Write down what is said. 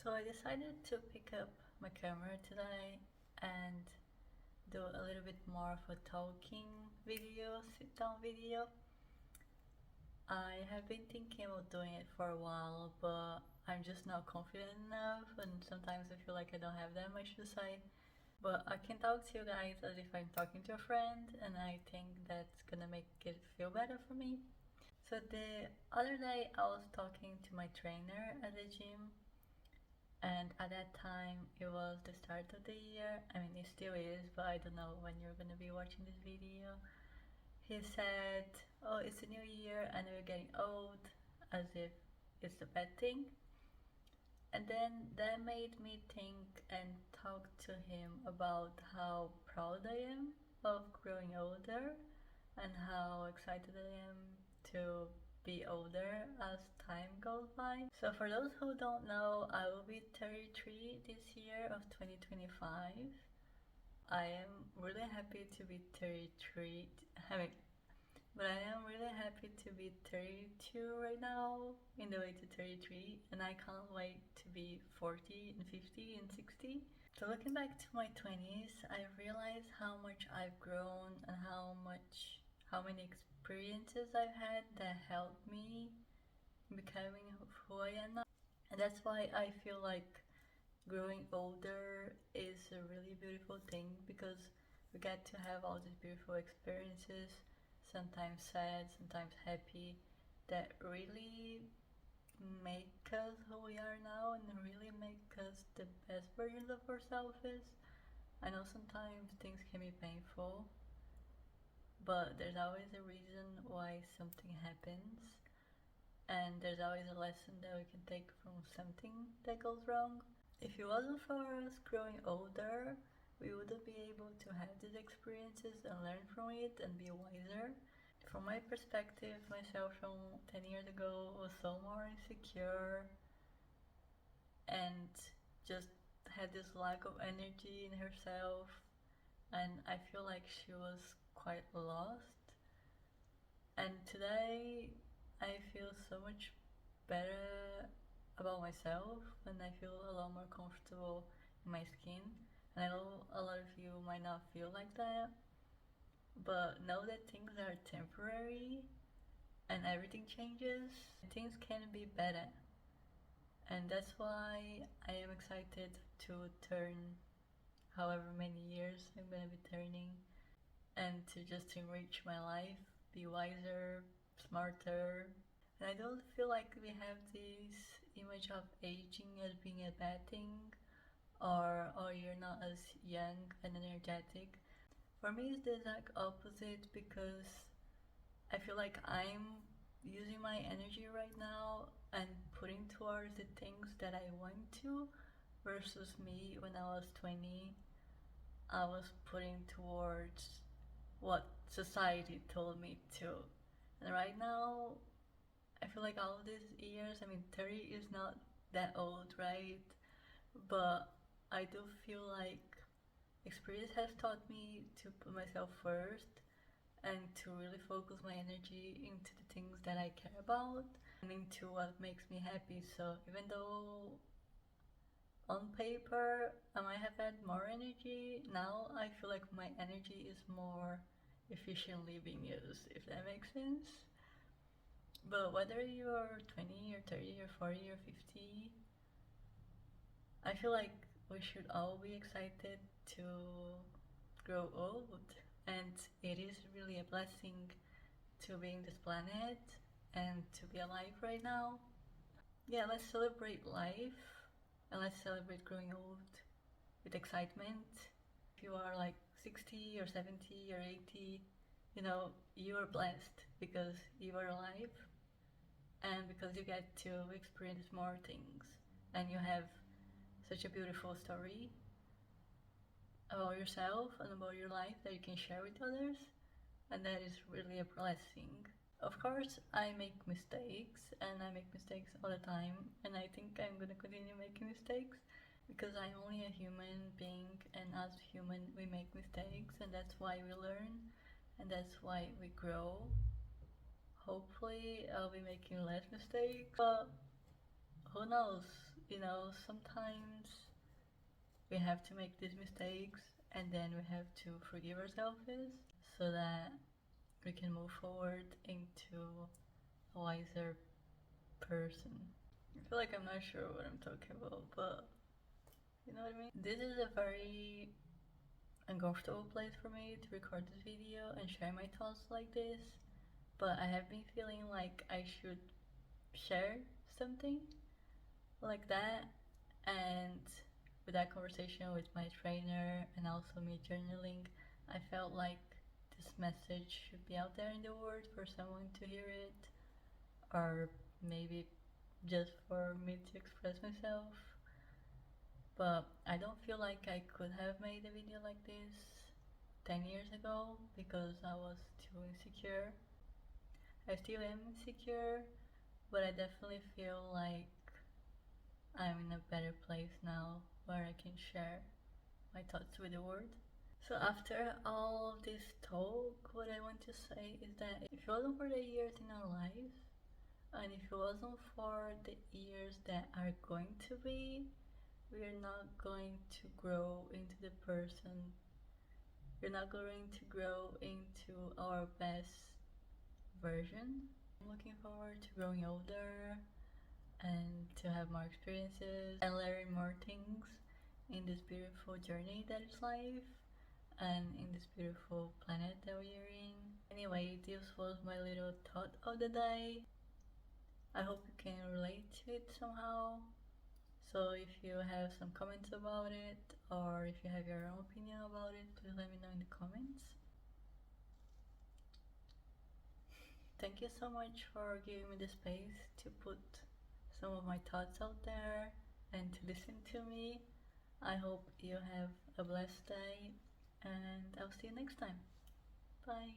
So I decided to pick up my camera today and do a little bit more of a talking video, sit down video. I have been thinking about doing it for a while, but I'm just not confident enough, and sometimes I feel like I don't have that much to say. But I can talk to you guys as if I'm talking to a friend, and I think that's gonna make it feel better for me. So the other day I was talking to my trainer at the gym, and at that time it was the start of the year. I mean, it still is, but I don't know when you're gonna be watching this video. He said, "Oh, it's a new year and we're getting old," as if it's a bad thing. And then that made me think and talk to him about how proud I am of growing older and how excited I am to be older as time goes by. So for those who don't know, I will be 33 this year of 2025. I am really happy to be 33. But I am really happy to be 32 right now, in the way to 33, and I can't wait to be 40 and 50 and 60. So looking back to my 20s, I realized how much I've grown and how many experiences I've had that helped me becoming who I am now. And that's why I feel like growing older is a really beautiful thing, because we get to have all these beautiful experiences, sometimes sad, sometimes happy, that really make us who we are now and really make us the best versions of ourselves. I know sometimes things can be painful, but there's always a reason why something happens, and there's always a lesson that we can take from something that goes wrong. If it wasn't for us growing older, we wouldn't be able to have these experiences and learn from it and be wiser. From my perspective, myself from 10 years ago was so more insecure and just had this lack of energy in herself, and I feel like she was quite lost. And today I feel so much better about myself, and I feel a lot more comfortable in my skin. And I know a lot of you might not feel like that, but know that things are temporary and everything changes. Things can be better, and that's why I am excited to turn however many years I'm gonna be turning, and to just enrich my life, be wiser, smarter. And I don't feel like we have this image of aging as being a bad thing, or you're not as young and energetic. For me, it's the exact opposite, because I feel like I'm using my energy right now and putting towards the things that I want to, versus me when I was 20. I was putting towards what society told me to. And right now, I feel like all of these years, I mean, 30 is not that old, right? But I do feel like experience has taught me to put myself first and to really focus my energy into the things that I care about and into what makes me happy. So even though on paper I might have had more energy, now I feel like my energy is more efficiently being used, if that makes sense. But whether you're 20 or 30 or 40 or 50, I feel like we should all be excited to grow old, and it is really a blessing to be in this planet and to be alive right now. Yeah, let's celebrate life and let's celebrate growing old with excitement. If you are like 60 or 70 or 80, you are blessed because you are alive and because you get to experience more things, and you have such a beautiful story about yourself and about your life that you can share with others, and that is really a blessing. Of course, I make mistakes, and I make mistakes all the time, and I think I'm gonna continue making mistakes because I'm only a human being, and as human we make mistakes, and that's why we learn and that's why we grow. Hopefully I'll be making less mistakes, but who knows? you know, sometimes we have to make these mistakes and then we have to forgive ourselves so that we can move forward into a wiser person. I feel like I'm not sure what I'm talking about, but you know what I mean? This is a very uncomfortable place for me to record this video and share my thoughts like this, but I have been feeling like I should share something like that. And with that conversation with my trainer and also me journaling, I felt like this message should be out there in the world for someone to hear it, or maybe just for me to express myself. But I don't feel like I could have made a video like this 10 years ago because I was too insecure. I still am insecure, but I definitely feel like I'm in a better place now where I can share my thoughts with the world. So after all this talk, what I want to say is that if it wasn't for the years in our lives, and if it wasn't for the years that are going to be, we're not going to grow into the person. We're not going to grow into our best version. I'm looking forward to growing older and to have more experiences and learn more things in this beautiful journey that is life and in this beautiful planet that we are in. Anyway, this was my little thought of the day. I hope you can relate to it somehow. So if you have some comments about it, or if you have your own opinion about it, please let me know in the comments. Thank you so much for giving me the space to put some of my thoughts out there and to listen to me. I hope you have a blessed day, and I'll see you next time. Bye.